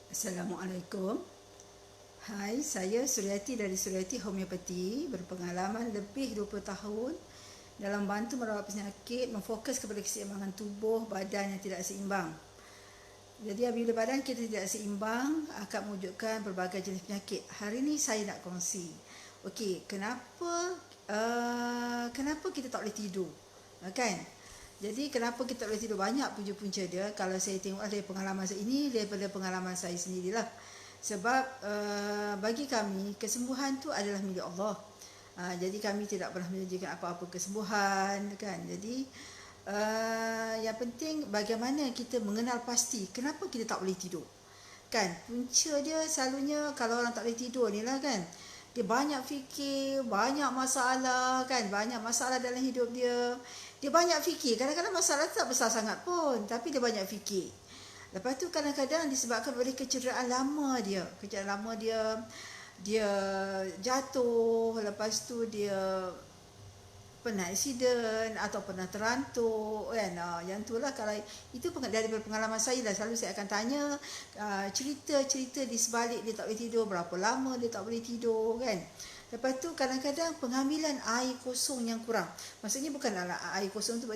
Assalamualaikum. Hai, saya Suryati dari Suryati Homeopati, berpengalaman lebih 20 tahun dalam bantu merawat penyakit, memfokus kepada keseimbangan tubuh badan yang tidak seimbang. Jadi apabila badan kita tidak seimbang akan mewujudkan berbagai jenis penyakit. Hari ini saya nak kongsi. Okey, kenapa kita tak boleh tidur? Kan? Jadi kenapa kita tak boleh tidur? Banyak punca-punca dia. Kalau saya tengok dari pengalaman saya ini, daripada pengalaman saya sendirilah. Sebab bagi kami kesembuhan tu adalah milik Allah. Jadi kami tidak pernah menjanjikan apa-apa kesembuhan, kan? Jadi yang penting bagaimana kita mengenal pasti kenapa kita tak boleh tidur. Kan? Punca dia selalunya kalau orang tak boleh tidur ni lah, kan. Dia banyak fikir, banyak masalah, kan? Banyak masalah dalam hidup dia. Dia banyak fikir. Kadang-kadang masalah tu tak besar sangat pun, tapi dia banyak fikir. Lepas tu kadang-kadang disebabkan oleh kecederaan lama dia. Kecederaan lama dia jatuh, lepas tu dia pernah aksiden atau pernah terantuk, kan. Yang tu lah, kalau itu daripada pengalaman saya lah, selalu saya akan tanya cerita-cerita di sebalik dia tak boleh tidur, berapa lama dia tak boleh tidur, kan. Lepas tu kadang-kadang pengambilan air kosong yang kurang. Maksudnya bukan air kosong tu,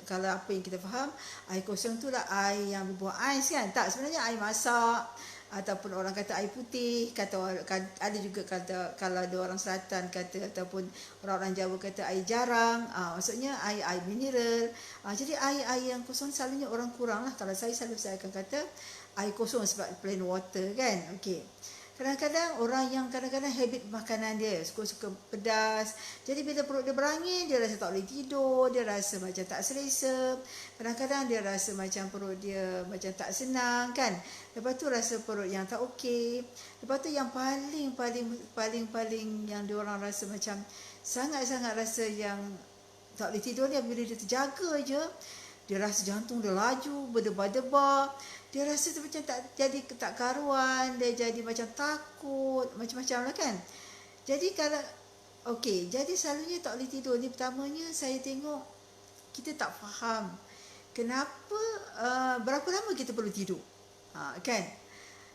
kalau apa yang kita faham, air kosong tu lah air yang berbuah ais, kan. Tak, sebenarnya air masak, ataupun orang kata air putih, ada juga kata, kalau ada orang selatan kata, ataupun orang-orang Jawa kata air jarang, maksudnya air mineral. Jadi air-air yang kosong selalunya orang kurang lah. Kalau saya akan kata air kosong sebab plain water, kan. Okey. Kadang-kadang orang yang kadang-kadang habit makanan dia suka-suka pedas. Jadi bila perut dia berangin, dia rasa tak boleh tidur, dia rasa macam tak selesa. Kadang-kadang dia rasa macam perut dia macam tak senang, kan. Lepas tu rasa perut yang tak okey. Lepas tu yang paling yang dia orang rasa macam sangat-sangat rasa yang tak boleh tidur ni, bila dia terjaga je, dia rasa jantung dia laju, berdebar-debar. Dia rasa tu macam tak karuan, dia jadi macam takut, macam-macam lah, kan. Jadi jadi selalunya tak boleh tidur ni, pertamanya saya tengok kita tak faham kenapa, berapa lama kita perlu tidur, kan.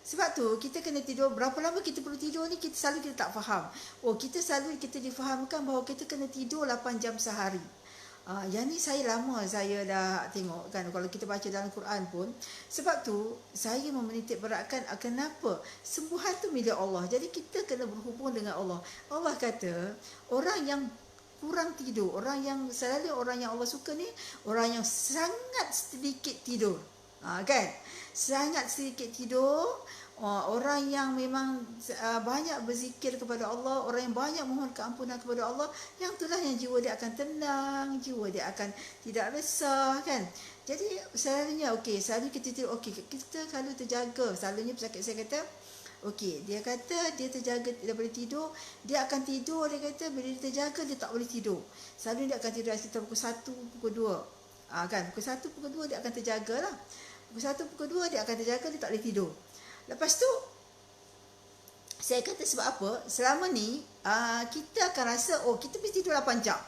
Sebab tu kita kena tidur, berapa lama kita perlu tidur ni kita tak faham. Kita difahamkan bahawa kita kena tidur 8 jam sehari. Yang ni saya dah tengok, kan. Kalau kita baca dalam Quran pun. Sebab tu saya memenitik beratkan kenapa sembuhan tu milik Allah. Jadi kita kena berhubung dengan Allah. Allah kata orang yang kurang tidur, orang yang Allah suka ni, orang yang sangat sedikit tidur, kan. Sangat sedikit tidur. Orang yang memang banyak berzikir kepada Allah, orang yang banyak mohon keampunan kepada Allah, yang itulah yang jiwa dia akan tenang, jiwa dia akan tidak resah, kan. Jadi selalunya selalu kita tidur, kita selalu terjaga. Selalunya pesakit saya kata, dia kata dia terjaga daripada tidur, dia akan tidur, dia kata bila dia terjaga dia tak boleh tidur. Selalu dia akan tidur sekitar pukul 1, pukul 2. Kan, pukul 1, pukul 2 dia akan terjaga lah. Pukul 1, pukul 2 dia akan terjaga, dia tak boleh tidur. Lepas tu saya kata sebab apa? Selama ni kita akan rasa kita mesti tidur 8 jam.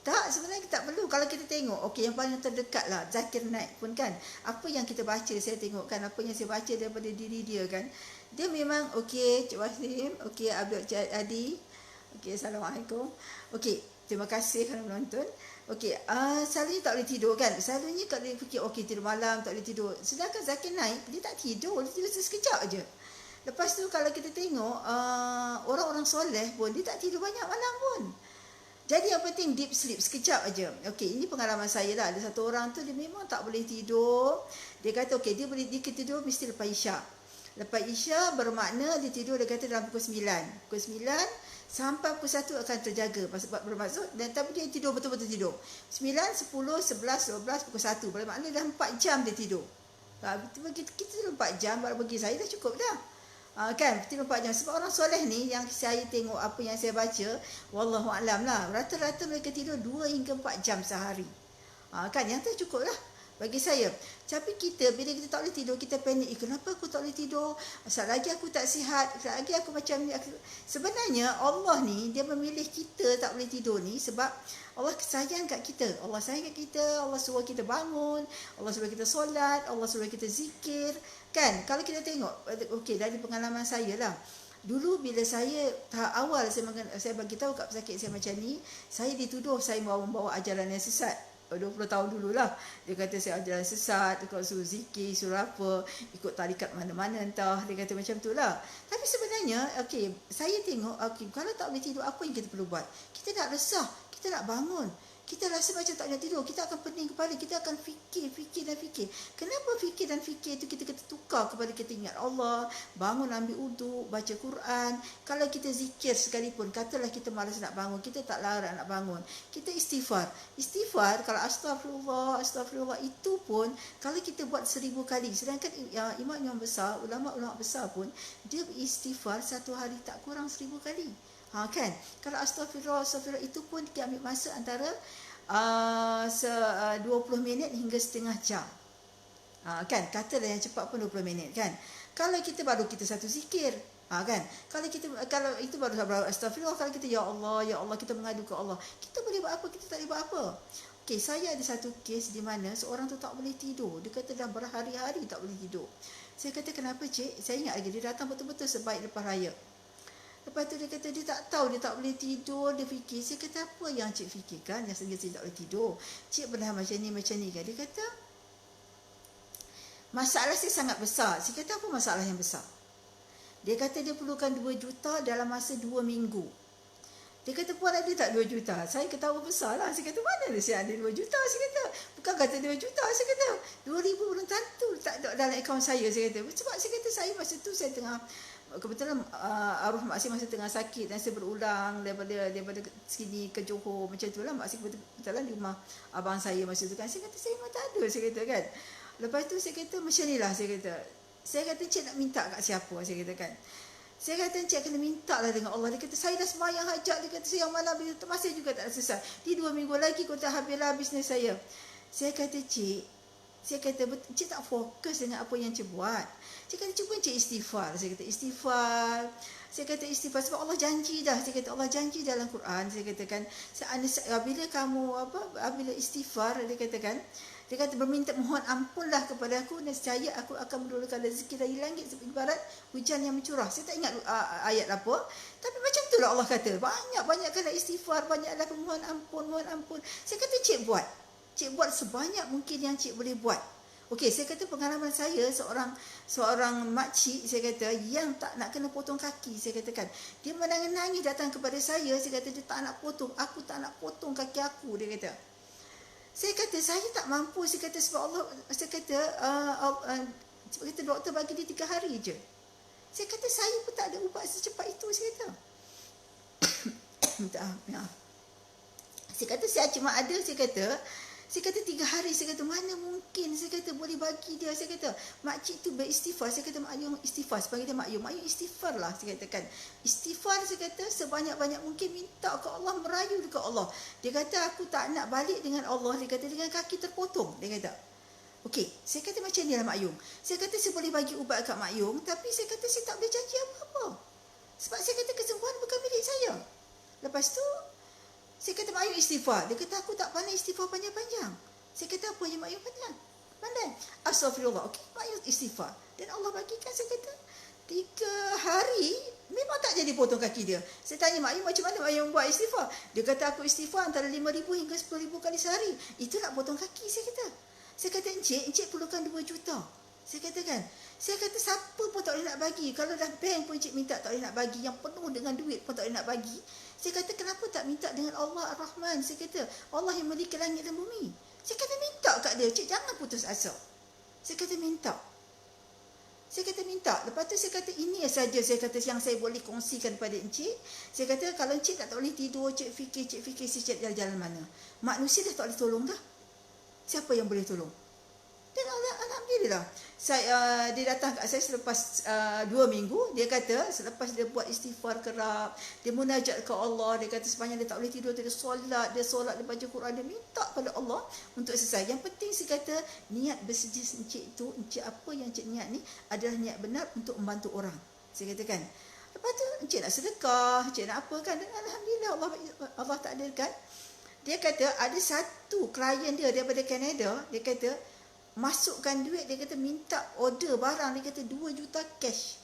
Tak, sebenarnya kita tak perlu. Kalau kita tengok yang paling terdekat lah, Zakir Naik pun, kan. Apa yang kita baca, saya tengok, kan, apa yang saya baca daripada diri dia, kan. Dia memang Cik Wasim, Abdul Adi, Assalamualaikum. Terima kasih kerana menonton. Selalunya tak boleh tidur, kan. Selalunya kalau dia fikir tidur malam tak boleh tidur. Sedangkan Zakir Naik dia tak tidur, dia tidur sekejap aje. Lepas tu kalau kita tengok orang-orang soleh pun dia tak tidur banyak malam pun. Jadi yang penting deep sleep sekejap aja. Ini pengalaman saya lah. Ada satu orang tu dia memang tak boleh tidur. Dia kata dia tidur mesti lepas Isyak. Lepas Isyak bermakna dia tidur, dia kata dalam pukul 9. Pukul 9 sampai pukul 1 akan terjaga. Bermaksud, tapi dia tidur betul-betul tidur. 9, 10, 11, 12, pukul 1. Bermakna dalam 4 jam dia tidur. Kita tidur 4 jam, bagi saya dah cukup dah. Kan, tidur 4 jam. Sebab orang soleh ni, yang saya tengok apa yang saya baca, wallahualam lah, rata-rata mereka tidur 2 hingga 4 jam sehari. Kan, yang tu cukup lah bagi saya. Tapi bila kita tak boleh tidur, kita panik. Kenapa aku tak boleh tidur? Asal lagi aku tak sihat, asal lagi aku macam ni. Sebenarnya Allah ni, dia memilih kita tak boleh tidur ni sebab Allah sayang kat kita. Allah sayang kat kita, Allah suruh kita bangun, Allah suruh kita solat, Allah suruh kita zikir. Kan, kalau kita tengok, okey, dari pengalaman saya lah. Dulu bila saya tahap awal saya bagi tahu kat pesakit saya macam ni, saya dituduh saya membawa ajaran yang sesat. 20 tahun dululah. Dia kata saya ajaran sesat, dia suruh zikir, suruh apa, ikut tarikat mana-mana entah. Dia kata macam tu lah. Tapi sebenarnya, okey, saya tengok, okey, kalau tak boleh tidur, apa yang kita perlu buat? Kita nak resah, kita nak bangun. Kita rasa macam tak boleh tidur, kita akan pening kepala, kita akan fikir. Kenapa fikir dan fikir itu kita tukar kepada kita ingat Allah, bangun ambil uduk, baca Quran. Kalau kita zikir sekalipun, katalah kita malas nak bangun, kita tak larat nak bangun, kita istighfar. Istighfar, kalau astagfirullah itu pun, kalau kita buat 1000 kali, sedangkan imam besar, ulama-ulama besar pun, dia istighfar satu hari tak kurang 1000 kali. Kan? Kalau astagfirullah itu pun dia ambil masa antara 20 minit hingga setengah jam. Kan? Katalah yang cepat pun 20 minit kan. Kalau kita baru kita satu zikir, kan? Kalau itu baru astagfirullah, kalau kita ya Allah kita mengadu ke Allah. Kita boleh buat apa? Kita tak boleh buat apa. Okey, saya ada satu kes di mana seorang tu tak boleh tidur. Dia kata dah berhari-hari tak boleh tidur. Saya kata kenapa cik? Saya ingat lagi dia datang betul-betul sebaik lepas raya. Lepas tu dia kata dia tak tahu, dia tak boleh tidur, dia fikir. Saya kata apa yang cik fikirkan yang sehingga saya tak boleh tidur? Cik pernah macam ni kan? Dia kata masalah saya sangat besar. Saya kata apa masalah yang besar? Dia kata dia perlukan 2 juta dalam masa 2 minggu. Dia kata puan ada tak 2 juta? Saya ketawa besar lah. Saya kata mana saya ada 2 juta? Saya kata bukan kata 2 juta. Saya kata 2,000 belum tentu tak ada dalam akaun saya. Saya kata sebab saya kata saya masa tu saya tengah kebetulan arwah mak saya masa tengah sakit dan saya berulang daripada sini ke Johor macam tu lah. Mak saya kebetulan di rumah abang saya masa tu kan. Saya kata saya memang tak ada, saya kata kan. Lepas tu saya kata macam ni lah, saya kata cik nak minta kat siapa, saya kata kan. Saya kata cik kena minta lah dengan Allah. Dia kata saya dah sembahyang hajat, dia kata saya yang malam masih juga tak selesai. Di 2 minggu lagi kau tak habislah bisnes saya. Saya kata cik tak fokus dengan apa yang cik buat. Cik kata cuba cik istighfar. Saya kata istighfar sebab Allah janji dah. Saya kata Allah janji dalam Quran. Saya katakan bila kamu bila istighfar, dia kata berminta mohon ampunlah kepada aku, nescaya aku akan menurunkan rezeki dari langit ibarat hujan yang mencurah. Saya tak ingat ayat apa, tapi macam itulah Allah kata. Banyak kali istighfar, banyaklah mohon ampun. Saya kata cik buat sebanyak mungkin yang cik boleh buat. Okey, saya kata pengalaman saya seorang makcik, saya kata yang tak nak kena potong kaki, saya katakan dia menangis datang kepada saya kata dia tak nak potong, aku tak nak potong kaki aku, dia kata. Saya kata saya tak mampu, saya kata sebab Allah, saya kata doktor bagi dia 3 hari je. Saya kata saya pun tak ada ubat secepat itu, saya kata. Minta maaf. Saya kata saya cuma ada, saya kata 3 hari, saya kata mana mungkin, saya kata boleh bagi dia. Saya kata makcik tu beristighfar, saya kata Mak Yung istighfar, sebagai dia Mak Yung istighfar lah, saya katakan istighfar, saya kata sebanyak-banyak mungkin, minta ke Allah, merayu dekat Allah. Dia kata aku tak nak balik dengan Allah, dia kata dengan kaki terpotong, dia kata. Okey, saya kata macam ni lah Mak Yung. Saya kata saya boleh bagi ubat kat Mak Yung, tapi saya kata saya tak boleh janji apa-apa, sebab saya kata kesembuhan bukan milik saya. Lepas tu saya kata Mak Yung istighfar. Dia kata aku tak pandai istighfar panjang-panjang. Saya kata apa yang Mak Yung pandai? Astagfirullah. Okey, Mak Yung istighfar. Dan Allah bagikan, saya kata 3 hari memang tak jadi potong kaki dia. Saya tanya Mak Yung macam mana Mak Yung buat istighfar? Dia kata aku istighfar antara 5,000 hingga 10,000 kali sehari. Itu nak potong kaki, saya kata. Saya kata encik perlukan 2 juta. Saya katakan, siapa pun tak boleh nak bagi. Kalau dah bank pun encik minta tak boleh nak bagi, yang penuh dengan duit pun tak boleh nak bagi. Saya kata kenapa tak minta dengan Allah Ar-Rahman? Saya kata Allah yang memiliki langit dan bumi. Saya kata minta kat dia, cik jangan putus asa. Saya kata minta. Lepas tu saya kata ini saja saya kata yang saya boleh kongsikan pada encik. Saya kata kalau encik tak boleh tidur, cik fikir si cik jalan mana. Manusia dah tak boleh tolong dah. Siapa yang boleh tolong? Dan alhamdulillah, dia datang kat saya selepas 2 minggu. Dia kata selepas dia buat istighfar kerap, dia munajat ke Allah, dia kata sepanjang dia tak boleh tidur, dia solat, dia baca Quran, dia minta pada Allah untuk selesai. Yang penting saya kata niat bersedia encik itu, encik apa yang encik niat ni adalah niat benar untuk membantu orang. Saya katakan. Lepas tu encik nak sedekah, encik nak apa kan, dan alhamdulillah Allah takdirkan. Dia kata ada satu klien dia daripada Canada, dia kata masukkan duit, dia kata minta order barang, dia kata 2 juta cash.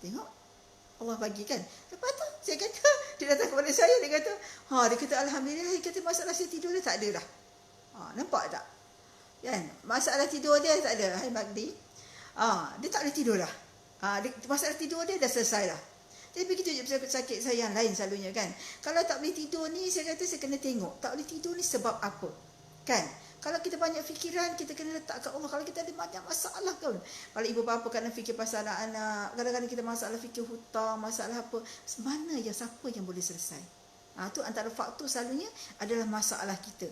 Tengok, Allah bagi kan. Lepas tu saya kata, dia datang kepada saya, dia kata, dia kata alhamdulillah, dia kata masalah saya tidur dia tak ada dah. Nampak tak? Kan? Masalah tidur dia tak ada, hai Magdi. Dia tak boleh tidur dah. Masalah tidur dia dah selesai dah. Jadi begitu je sakit saya yang lain selalunya kan. Kalau tak boleh tidur ni, saya kata saya kena tengok. Tak boleh tidur ni sebab apa? Kan? Kalau kita banyak fikiran, kita kena letak kat Allah. Kalau kita ada banyak masalah kan. Kalau ibu bapa kena fikir pasal anak-anak. Kadang-kadang kita masalah fikir hutang, masalah apa. Mana yang siapa yang boleh selesai? Tu antara faktor selalunya adalah masalah kita.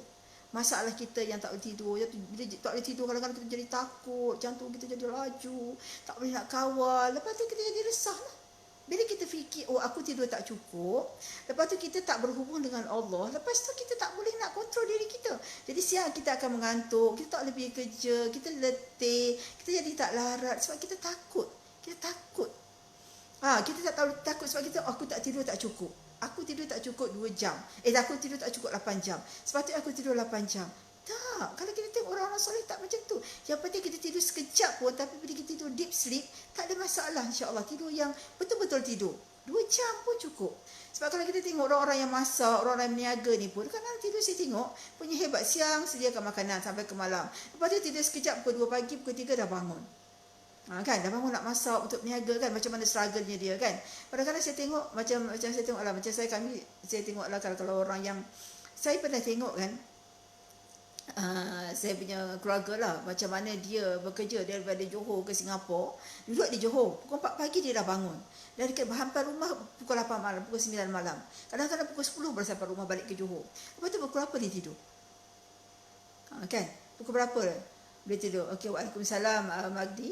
Masalah kita yang tak boleh tidur. Bila tak boleh tidur, kadang-kadang kita jadi takut. Jantung kita jadi laju. Tak boleh nak kawal. Lepas tu kita jadi resah lah. Bila kita fikir, aku tidur tak cukup, lepas tu kita tak berhubung dengan Allah, lepas tu kita tak boleh nak kontrol diri kita. Jadi siang kita akan mengantuk, kita tak boleh pergi kerja, kita letih, kita jadi tak larat sebab kita takut. Kita takut. Kita tak tahu takut sebab kita, aku tak tidur tak cukup. Aku tidur tak cukup 2 jam. Aku tidur tak cukup 8 jam. Sepatutnya aku tidur 8 jam. Tak, kalau kita tengok orang-orang soleh tak macam tu. Yang penting kita tidur sekejap pun, tapi bila kita tidur deep sleep, tak ada masalah insya-Allah. Tidur yang betul-betul tidur. 2 jam pun cukup. Sebab kalau kita tengok orang-orang yang masak, orang-orang yang meniaga ni pun, kadang-kadang tidur saya tengok, punya hebat, siang sediakan makanan sampai ke malam. Lepas tu tidur sekejap, pukul 2 pagi, pukul 3 dah bangun. Kan, dah bangun nak masak untuk meniaga kan, macam mana struggle-nya dia kan. Kadang-kadang saya tengok, macam saya tengok lah, macam saya tengok lah kalau orang yang, saya pernah tengok kan, saya punya keluarga lah, macam mana dia bekerja daripada Johor ke Singapura, duduk di Johor, pukul 4 pagi dia dah bangun, dan dekat sampai rumah pukul 8 malam, pukul 9 malam, kadang-kadang pukul 10 baru sampai rumah balik ke Johor. Lepas tu pukul berapa dia tidur? Kan, pukul berapa dia tidur? Okey, waalaikumsalam Magdi.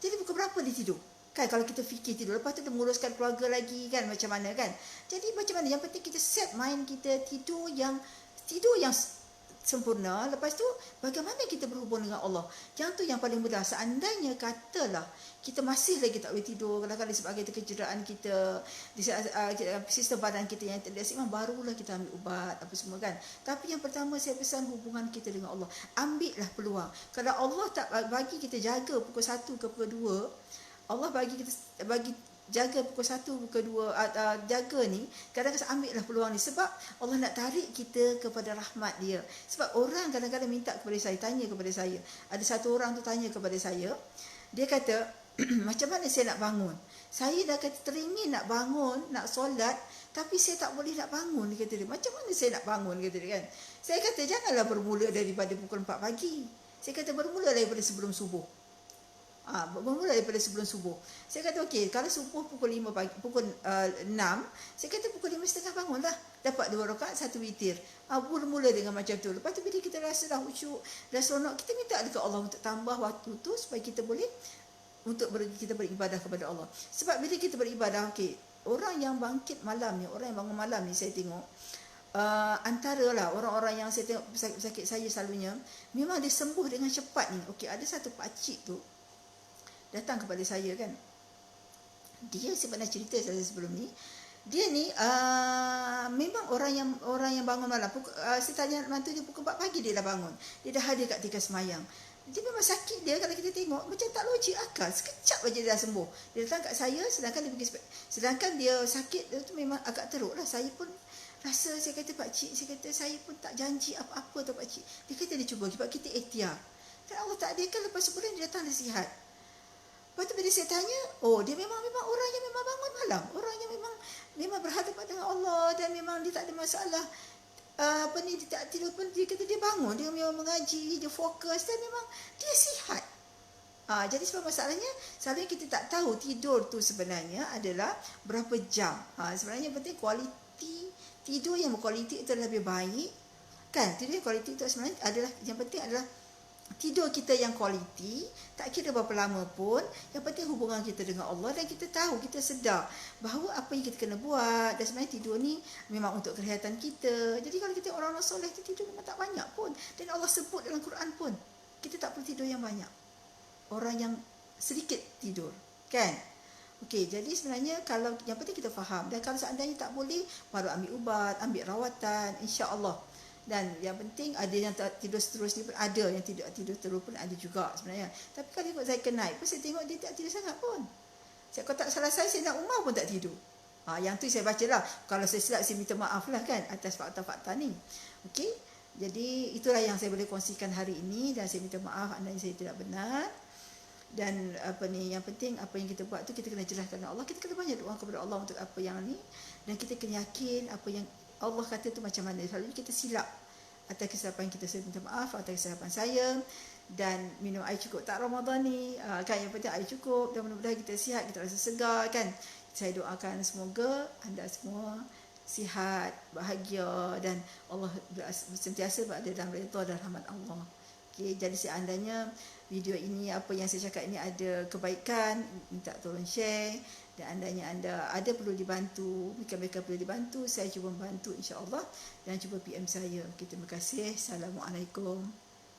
Jadi pukul berapa dia tidur? Kan kalau kita fikir tidur, lepas tu dia menguruskan keluarga lagi kan, macam mana kan. Jadi macam mana, yang penting kita set mind kita tidur yang sempurna. Lepas tu bagaimana kita berhubung dengan Allah, yang tu yang paling mudah. Seandainya katalah kita masih lagi tak boleh tidur, kadang-kadang disebabkan kecederaan kita, sistem badan kita yang tidak sihat, barulah kita ambil ubat apa semua kan. Tapi yang pertama saya pesan, hubungan kita dengan Allah, ambillah peluang. Kalau Allah tak bagi kita jaga pukul 1 ke pukul 2, Allah bagi jaga pukul 1, pukul 2, jaga ni, kadang-kadang ambillah peluang ni. Sebab Allah nak tarik kita kepada rahmat dia. Sebab orang kadang-kadang minta kepada saya, tanya kepada saya. Ada satu orang tu tanya kepada saya, dia kata, macam mana saya nak bangun? Saya dah kata teringin nak bangun, nak solat, tapi saya tak boleh nak bangun, dia kata dia. Macam mana saya nak bangun, kata dia kan. Saya kata, janganlah bermula daripada pukul 4 pagi. Saya kata, bermula daripada sebelum subuh. Bermula daripada sebelum subuh. Saya kata okey, kalau subuh pukul 5 pagi, pukul 6, saya kata pukul 5.30 bangunlah. Dapat 2 rakaat, 1 witir. Bermula dengan macam tu. Lepas tu bila kita rasa dah khusyuk, dah seronok, kita minta dekat Allah untuk tambah waktu tu supaya kita boleh kita beribadah kepada Allah. Sebab bila kita beribadah, okey, orang yang bangkit malam ni, orang yang bangun malam ni, saya tengok antaralah orang-orang yang saya tengok sakit saya selalunya, memang dia sembuh dengan cepat ni. Okey, ada satu pakcik tu datang kepada saya kan. Dia sebenarnya cerita saya sebelum ni. Dia ni memang orang yang bangun malam. Saya tanya mantu dia pukul 4 pagi dia dah bangun. Dia dah hadir kat tika semayang. Dia memang sakit dia, kalau kita tengok macam tak logik akal. Sekejap aja dia dah sembuh. Dia datang kat saya, sedangkan dia sakit dia tu memang agak teruk lah. Saya pun rasa, saya kata pakcik, saya pun tak janji apa-apa tu pakcik. Dia kata dia cuba, sebab kita ikhtiar. Dan Allah tak adilkan, lepas sebulan dia datang nasihat. Lepas tu bila saya tanya, dia memang orang yang memang bangun malam, orang yang memang berhadapan dengan Allah, dan memang dia tak ada masalah dia tak tidur pun, dia kata dia bangun, dia memang mengaji, dia fokus, dan memang dia sihat. Jadi sebab masalahnya, selalunya kita tak tahu tidur tu sebenarnya adalah berapa jam. Sebenarnya penting kualiti tidur yang berkualiti itu adalah lebih baik kan. Tidur yang kualiti itu sebenarnya adalah, yang penting adalah tidur kita yang kualiti, tak kira berapa lama pun, yang penting hubungan kita dengan Allah, dan kita tahu, kita sedar bahawa apa yang kita kena buat, dan sebenarnya tidur ni memang untuk kesihatan kita. Jadi kalau kita orang-orang soleh, kita tidur memang tak banyak pun, dan Allah sebut dalam Quran pun, kita tak perlu tidur yang banyak, orang yang sedikit tidur kan. Okey, jadi sebenarnya kalau yang penting kita faham, dan kalau seandainya tak boleh, baru ambil ubat, ambil rawatan, insya-Allah Dan yang penting ada yang tidur seterusnya pun ada, yang tidur terus pun ada juga sebenarnya. Tapi kalau ikut saya naik pun saya tengok dia tak tidur sangat pun. Kalau tak salah saya nak Umar pun tak tidur. Yang tu saya baca lah. Kalau saya silap saya minta maaf lah kan atas fakta-fakta ni. Okey. Jadi itulah yang saya boleh kongsikan hari ini, dan saya minta maaf anda yang saya tidak benar. Dan yang penting apa yang kita buat tu kita kena jelaskan Allah. Kita kena banyak doa kepada Allah untuk apa yang ni, dan kita kena yakin apa yang Allah kata tu macam mana. Selalunya kita silap atas kesilapan kita, saya minta maaf atas kesilapan saya. Dan minum air cukup tak Ramadan ni, kan yang penting air cukup, dan mudah-mudahan kita sihat, kita rasa segar kan. Saya doakan semoga anda semua sihat, bahagia, dan Allah sentiasa berada dalam redha dan rahmat Allah. Okay, jadi seandainya video ini, apa yang saya cakap ini ada kebaikan, minta tolong share. Dan andainya anda ada perlu dibantu, mereka perlu dibantu, saya cuba membantu insya-Allah, dan cuba PM saya. Okay, terima kasih. Assalamualaikum.